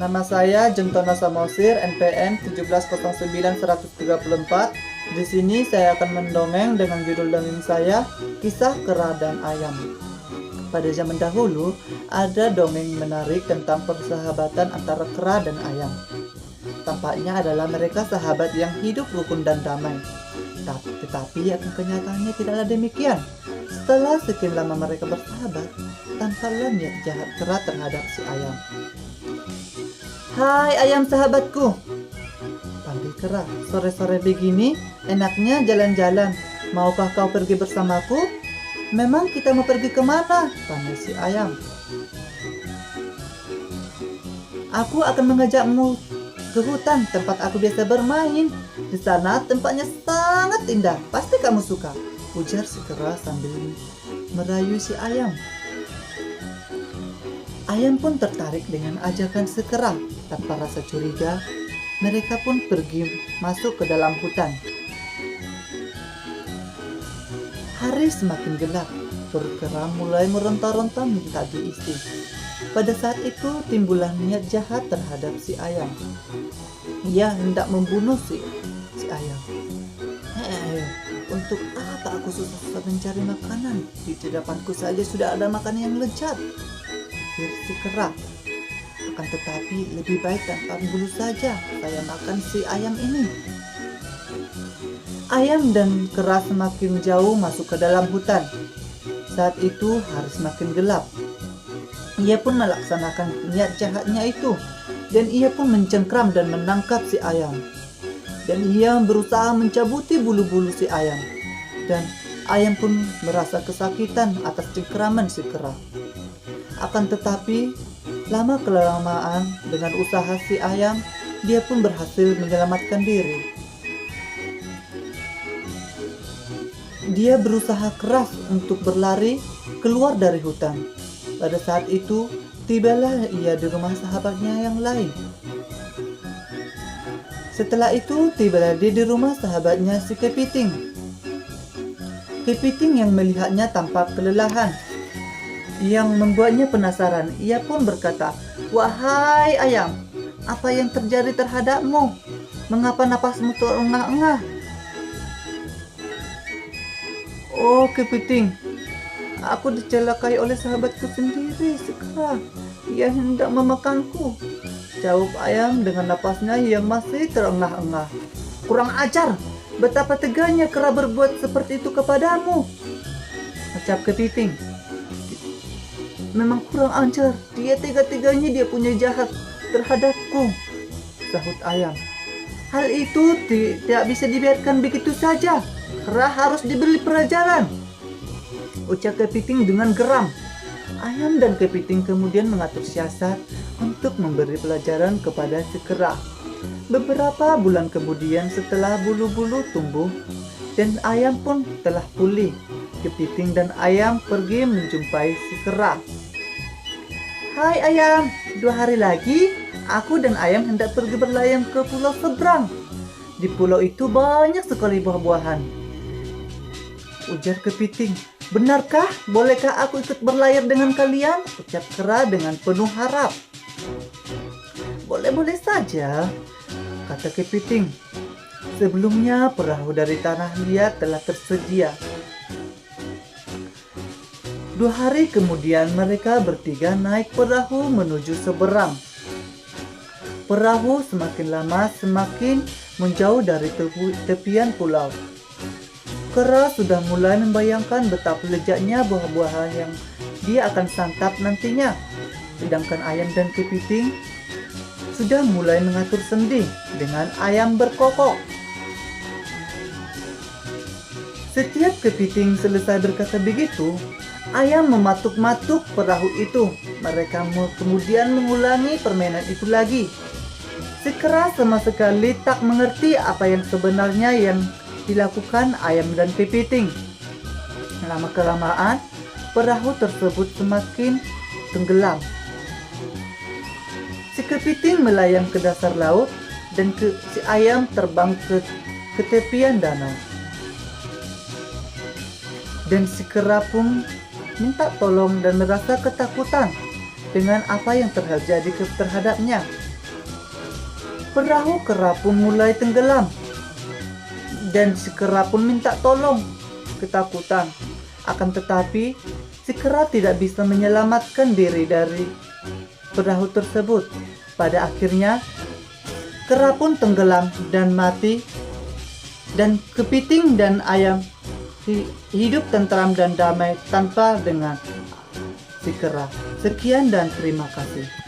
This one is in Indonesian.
Nama saya Juntono Samosir, NPM 1709134. Di sini saya akan mendongeng dengan judul dongeng saya, Kisah Kera dan Ayam. Pada zaman dahulu, ada dongeng menarik tentang persahabatan antara kera dan ayam. Tampaknya adalah mereka sahabat yang hidup rukun dan damai. Tetapi kenyataannya tidaklah demikian. Setelah sekian lama mereka bersahabat, tampaklah niat jahat kera terhadap si ayam. "Hai ayam sahabatku," panggil kera. "Sore-sore begini enaknya jalan-jalan. Maukah kau pergi bersamaku?" "Memang kita mau pergi kemana?" tanya si ayam. "Aku akan mengajakmu ke hutan tempat aku biasa bermain. Di sana tempatnya sangat indah. Pasti kamu suka," ujar si kera sambil merayu si ayam. Ayam pun tertarik dengan ajakan si kera. Tanpa rasa curiga, mereka pun pergi masuk ke dalam hutan. Hari semakin gelap. Perut kera mulai meronta-ronta minta diisi. Pada saat itu timbullah niat jahat terhadap si ayam. Ia hendak membunuh si ayam. Untuk apa aku susah-susah mencari makanan? Di depanku saja sudah ada makanan yang lezat," pikir si kera. "Akan tetapi lebih baik tanpa bulu saja saya makan si ayam ini." Ayam dan kera semakin jauh masuk ke dalam hutan. Saat itu hari semakin gelap. Ia pun melaksanakan niat jahatnya itu, dan ia pun mencengkram dan menangkap si ayam. Dan ia berusaha mencabuti bulu-bulu si ayam. Dan ayam pun merasa kesakitan atas cengkraman si kera. Akan tetapi, lama-kelamaan dengan usaha si ayam, dia pun berhasil menyelamatkan diri. Dia berusaha keras untuk berlari keluar dari hutan. Pada saat itu, tibalah ia di rumah sahabatnya yang lain. Setelah itu, tibalah dia di rumah sahabatnya si Kepiting. Kepiting yang melihatnya tampak kelelahan, yang membuatnya penasaran. Ia pun berkata, "Wahai ayam, apa yang terjadi terhadapmu? Mengapa napasmu terengah-engah?" "Oh Kepiting, aku dicelakai oleh sahabatku sendiri, si kera. Ia hendak memakanku," jawab ayam dengan napasnya yang masih terengah-engah. "Kurang ajar! Betapa teganya kera berbuat seperti itu kepadamu," ucap Kepiting. "Memang kurang ajar, dia tega-teganya dia punya jahat terhadapku," sahut ayam. "Hal itu tidak bisa dibiarkan begitu saja. Kera harus diberi pelajaran," ucap Kepiting dengan geram. Ayam dan Kepiting kemudian mengatur siasat untuk memberi pelajaran kepada si kera. Beberapa bulan kemudian, setelah bulu-bulu tumbuh dan ayam pun telah pulih, Kepiting dan ayam pergi menjumpai si kera. "Hai ayam, 2 hari lagi aku dan ayam hendak pergi berlayar ke pulau seberang. Di pulau itu banyak sekali buah-buahan," ujar Kepiting. "Benarkah? Bolehkah aku ikut berlayar dengan kalian?" ucap kera dengan penuh harap. "Boleh-boleh saja," kata Kepiting. "Sebelumnya perahu dari tanah liat telah tersedia." 2 hari kemudian mereka bertiga naik perahu menuju seberang. Perahu semakin lama semakin menjauh dari tepian pulau. Kera sudah mulai membayangkan betapa lezatnya buah-buahan yang dia akan santap nantinya. Sedangkan ayam dan Kepiting sudah mulai mengatur sendi dengan ayam berkokok. Setiap Kepiting selesai berkata begitu, ayam mematuk-matuk perahu itu. Mereka kemudian mengulangi permainan itu lagi. Si kera sama sekali tak mengerti apa yang sebenarnya yang dilakukan ayam dan Kepiting. Lama-kelamaan, perahu tersebut semakin tenggelam. Si Kepiting melayang ke dasar laut dan si ayam terbang ke tepian danau. Dan si kera pun minta tolong dan merasa ketakutan dengan apa yang terjadi terhadapnya. Perahu kera pun mulai tenggelam. Dan si kera pun minta tolong, ketakutan. Akan tetapi, si kera tidak bisa menyelamatkan diri dari perahu tersebut. Pada akhirnya, kera pun tenggelam dan mati. Dan kepiting dan ayam hidup tentram dan damai tanpa dengan si kera. Sekian dan terima kasih.